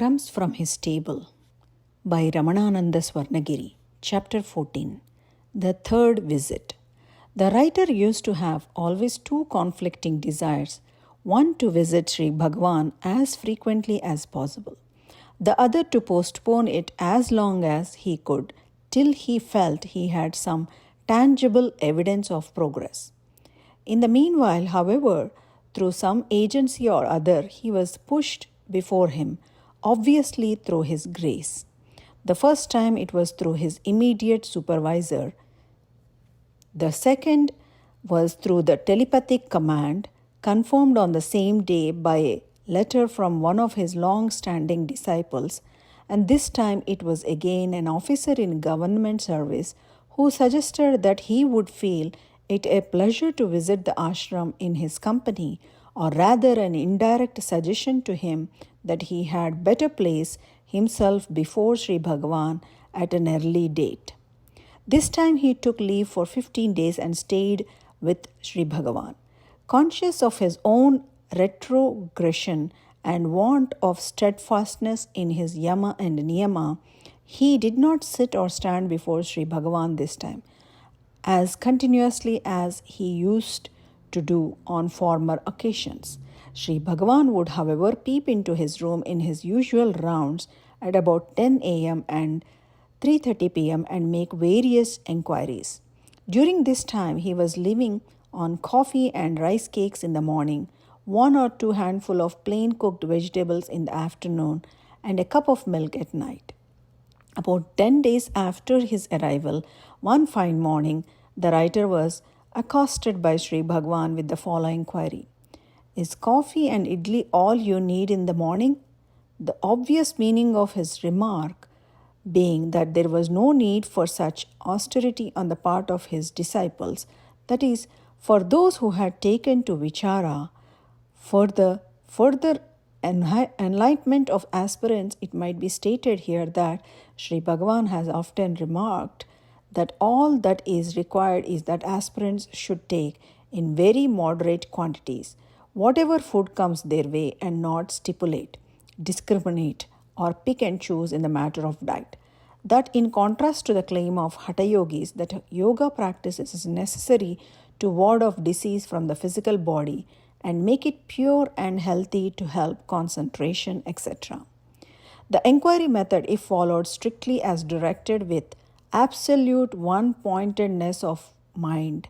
Crumbs from his Table by Ramanananda Swarnagiri, Chapter 14. The Third Visit. The writer used to have always two conflicting desires, one to visit Sri Bhagavan as frequently as possible, the other to postpone it as long as he could, till he felt he had some tangible evidence of progress. In the meanwhile, however, through some agency or other, he was pushed before him, obviously through his grace. The first time it was through his immediate supervisor. The second was through the telepathic command confirmed on the same day by a letter from one of his long-standing disciples, and this time it was again an officer in government service who suggested that he would feel it a pleasure to visit the ashram in his company, or rather an indirect suggestion to him that he had better place himself before Sri Bhagavan at an early date. This time he took leave for 15 days and stayed with Sri Bhagavan. Conscious of his own retrogression and want of steadfastness in his yama and niyama, he did not sit or stand before Sri Bhagavan this time, as continuously as he used to do on former occasions. Sri Bhagavan would, however, peep into his room in his usual rounds at about 10 a.m. and 3:30 p.m. and make various enquiries. During this time, he was living on coffee and rice cakes in the morning, one or two handful of plain cooked vegetables in the afternoon, and a cup of milk at night. About 10 days after his arrival, one fine morning, the writer was accosted by Sri Bhagavan with the following query: "Is coffee and idli all you need in the morning?" The obvious meaning of his remark being that there was no need for such austerity on the part of his disciples, that is, for those who had taken to vichara. For the further enlightenment of aspirants, it might be stated here that Sri Bhagavan has often remarked that all that is required is that aspirants should take in very moderate quantities whatever food comes their way, and not stipulate, discriminate, or pick and choose in the matter of diet. That, in contrast to the claim of Hatha Yogis that yoga practice is necessary to ward off disease from the physical body and make it pure and healthy to help concentration, etc. The inquiry method, if followed strictly as directed with absolute one-pointedness of mind,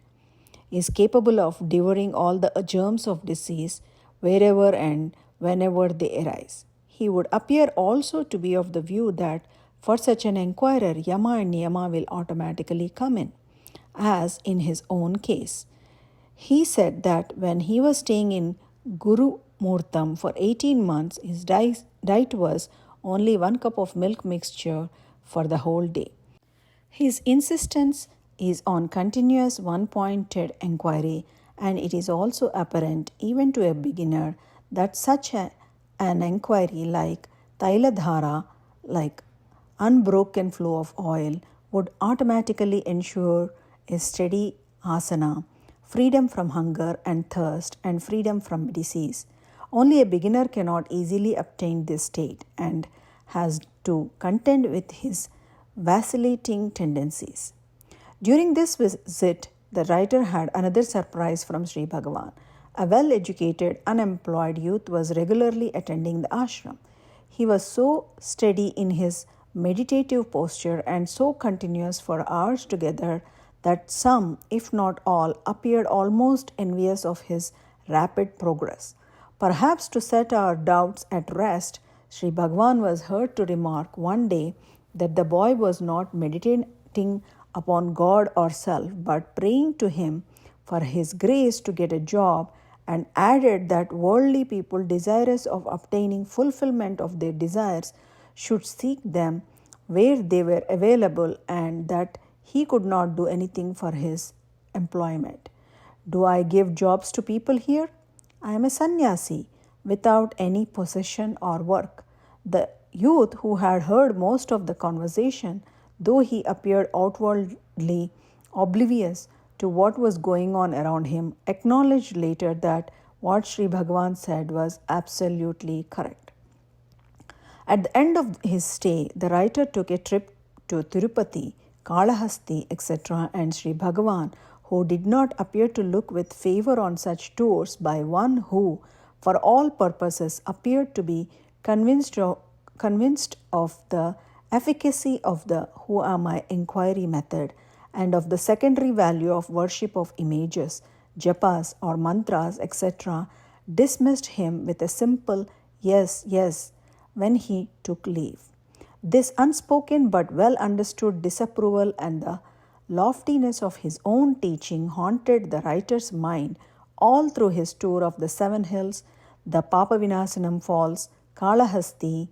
is capable of devouring all the germs of disease wherever and whenever they arise. He would appear also to be of the view that for such an inquirer, yama and niyama will automatically come in, as in his own case. He said that when he was staying in Guru Murtam for 18 months, his diet was only 1 cup of milk mixture for the whole day. His insistence is on continuous one-pointed inquiry, and it is also apparent even to a beginner that such an inquiry like Tailadhara, like unbroken flow of oil, would automatically ensure a steady asana, freedom from hunger and thirst, and freedom from disease. Only a beginner cannot easily obtain this state and has to contend with his vacillating tendencies. During this visit, the writer had another surprise from Sri Bhagavan. A well-educated, unemployed youth was regularly attending the ashram. He was so steady in his meditative posture and so continuous for hours together that some, if not all, appeared almost envious of his rapid progress. Perhaps to set our doubts at rest, Sri Bhagavan was heard to remark one day that the boy was not meditating upon God or self, but praying to him for his grace to get a job, and added that worldly people desirous of obtaining fulfillment of their desires should seek them where they were available, and that he could not do anything for his employment. "Do I give jobs to people here? I am a sannyasi without any possession or work." The youth, who had heard most of the conversation, though he appeared outwardly oblivious to what was going on around him, acknowledged later that what Sri Bhagavan said was absolutely correct. At the end of his stay, the writer took a trip to Tirupati, Kalahasti, etc., and Sri Bhagavan, who did not appear to look with favor on such tours by one who, for all purposes, appeared to be convinced of the efficacy of the Who Am I inquiry method and of the secondary value of worship of images, japas or mantras, etc., dismissed him with a simple yes, yes when he took leave. This unspoken but well understood disapproval and the loftiness of his own teaching haunted the writer's mind all through his tour of the seven hills, the Papavinasanam Falls, Kalahasti,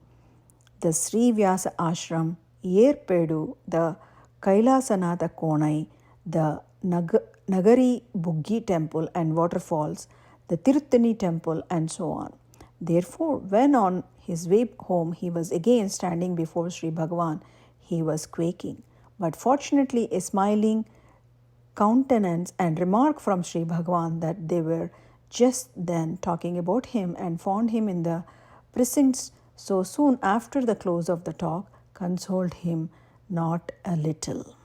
the Sri Vyasa Ashram, Yerpedu, the Kailasanatha Konai, the Nagari Buggi temple and waterfalls, the Tiruttani temple, and so on. Therefore, when on his way home he was again standing before Sri Bhagavan, he was quaking. But fortunately, a smiling countenance and remark from Sri Bhagavan that they were just then talking about him and found him in the precincts so soon after the close of the talk consoled him not a little.